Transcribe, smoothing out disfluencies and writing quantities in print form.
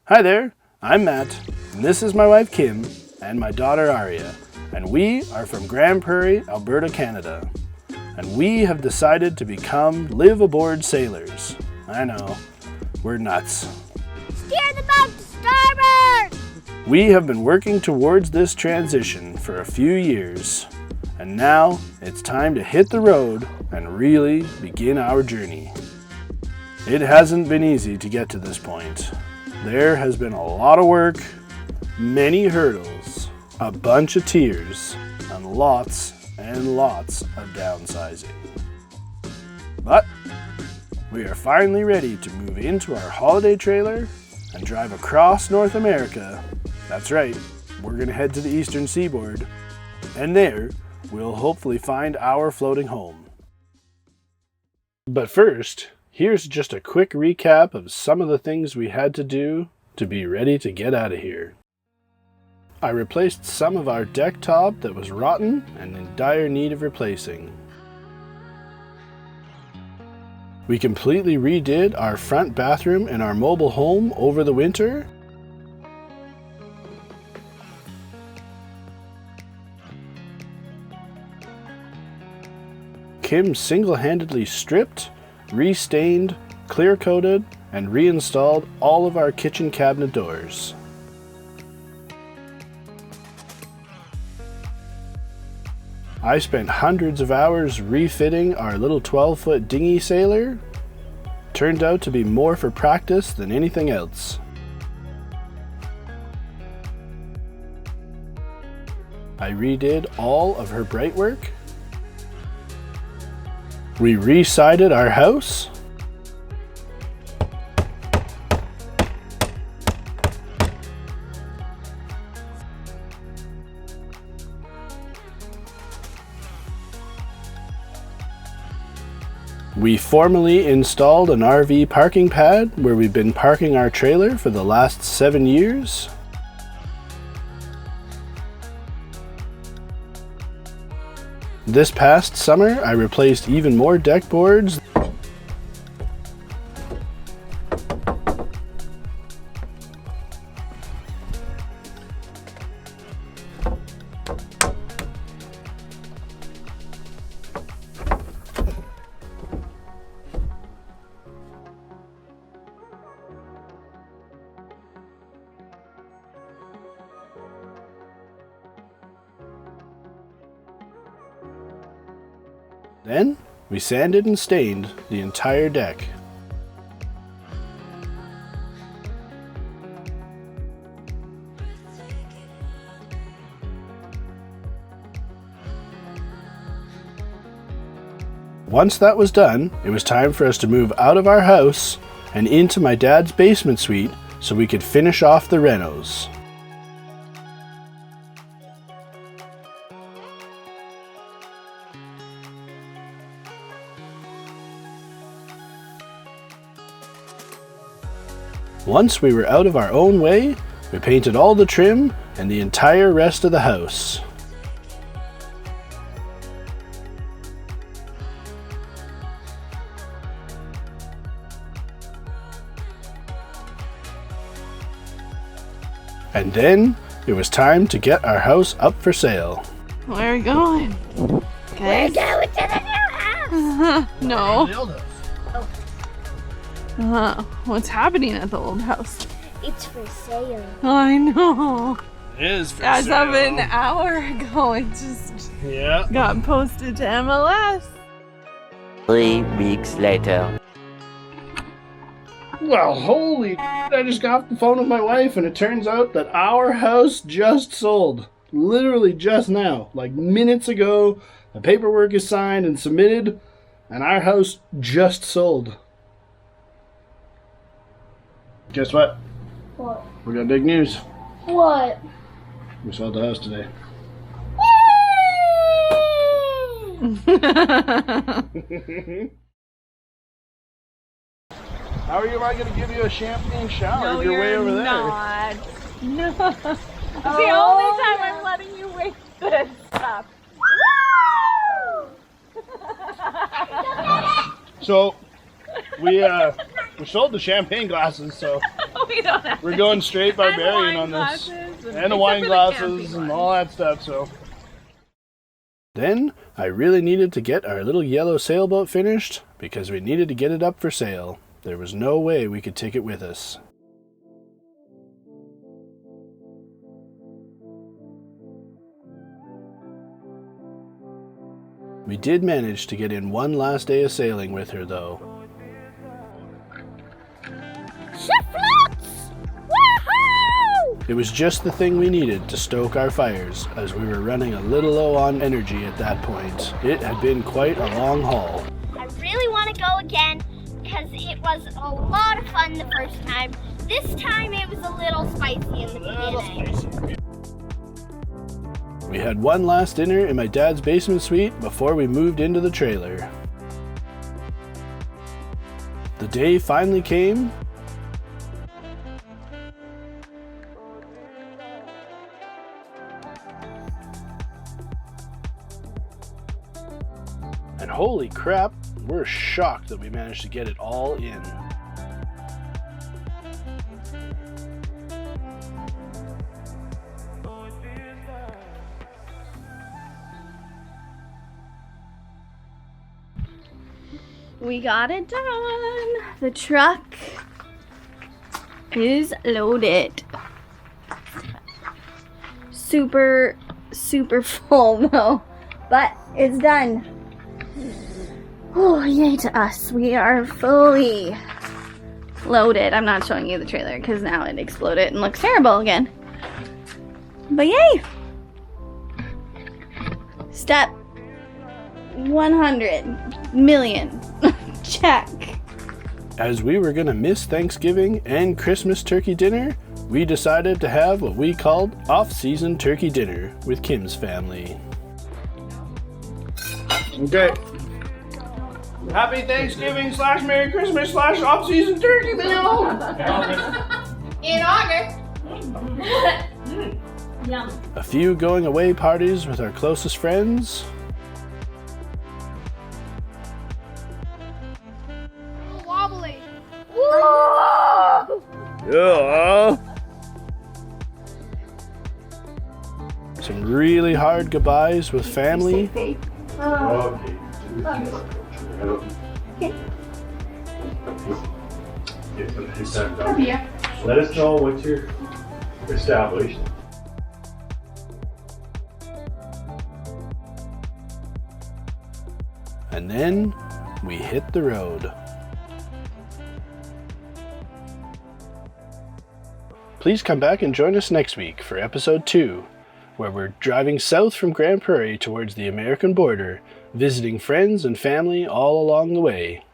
Hi there, I'm Matt, and this is my wife Kim and my daughter Aria, and we are from Grand Prairie, Alberta, Canada. And we have decided to become live-aboard sailors. I know, we're nuts. Steer the boat to starboard! We have been working towards this transition for a few years, and now it's time to hit the road and really begin our journey. It hasn't been easy to get to this point. There has been a lot of work, many hurdles, a bunch of tears, and lots of downsizing. But we are finally ready to move into our holiday trailer and drive across North America. That's right, we're going to head to the eastern seaboard, and there we'll hopefully find our floating home. But first, here's just a quick recap of some of the things we had to do to be ready to get out of here. I replaced some of our deck top that was rotten and in dire need of replacing. We completely redid our front bathroom in our mobile home over the winter. Kim single-handedly stripped, restained, clear-coated, and reinstalled all of our kitchen cabinet doors. I spent hundreds of hours refitting our little 12-foot dinghy sailor. Turned out to be more for practice than anything else. I redid all of her brightwork. We re-sided our house. We formally installed an RV parking pad where we've been parking our trailer for the last 7 years. This past summer, I replaced even more deck boards. Then, we sanded and stained the entire deck. Once that was done, it was time for us to move out of our house and into my dad's basement suite so we could finish off the renos. Once we were out of our own way, we painted all the trim and the entire rest of the house. And then it was time to get our house up for sale. Where are we going? Okay. We're going to the new house! No. What's happening at the old house? It's for sale. I know. It is for As sale. of an hour ago, it just Yeah. got posted to MLS. 3 weeks later. Well, holy, I just got off the phone with my wife and it turns out that our house just sold. Literally just now. Like minutes ago, the paperwork is signed and submitted and our house just sold. Guess what? What? We got big news. What? We sold the house today. How are you not going to give you a champagne shower No, if you're way you're over there? not. No. It's the only time I'm letting you waste this stuff. So we sold the champagne glasses, so We don't have We're going straight barbarian on this. And the wine glasses and all that stuff, so. Then, I really needed to get our little yellow sailboat finished because we needed to get it up for sale. There was no way we could take it with us. We did manage to get in one last day of sailing with her, though. Ship floats! Woohoo! It was just the thing we needed to stoke our fires, as we were running a little low on energy at that point. It had been quite a long haul. I really want to go again because it was a lot of fun the first time. This time it was a little spicy in the beginning. We had one last dinner in my dad's basement suite before we moved into the trailer. The day finally came. And holy crap, we're shocked that we managed to get it all in. We got it done. The truck is loaded. Super full though, but it's done. Oh, yay to us. We are fully loaded. I'm not showing you the trailer because now it exploded and looks terrible again. But yay! Step 100 million. Check. As we were gonna miss Thanksgiving and Christmas turkey dinner, we decided to have what we called off-season turkey dinner with Kim's family. Okay. Happy Thanksgiving / Merry Christmas / off-season turkey meal! In August. Yum. A few going away parties with our closest friends. Wobbly. Yeah. Some really hard goodbyes with family. Let us know once you're established. And then we hit the road. Please come back and join us next week for episode 2, where we're driving south from Grand Prairie towards the American border, visiting friends and family all along the way.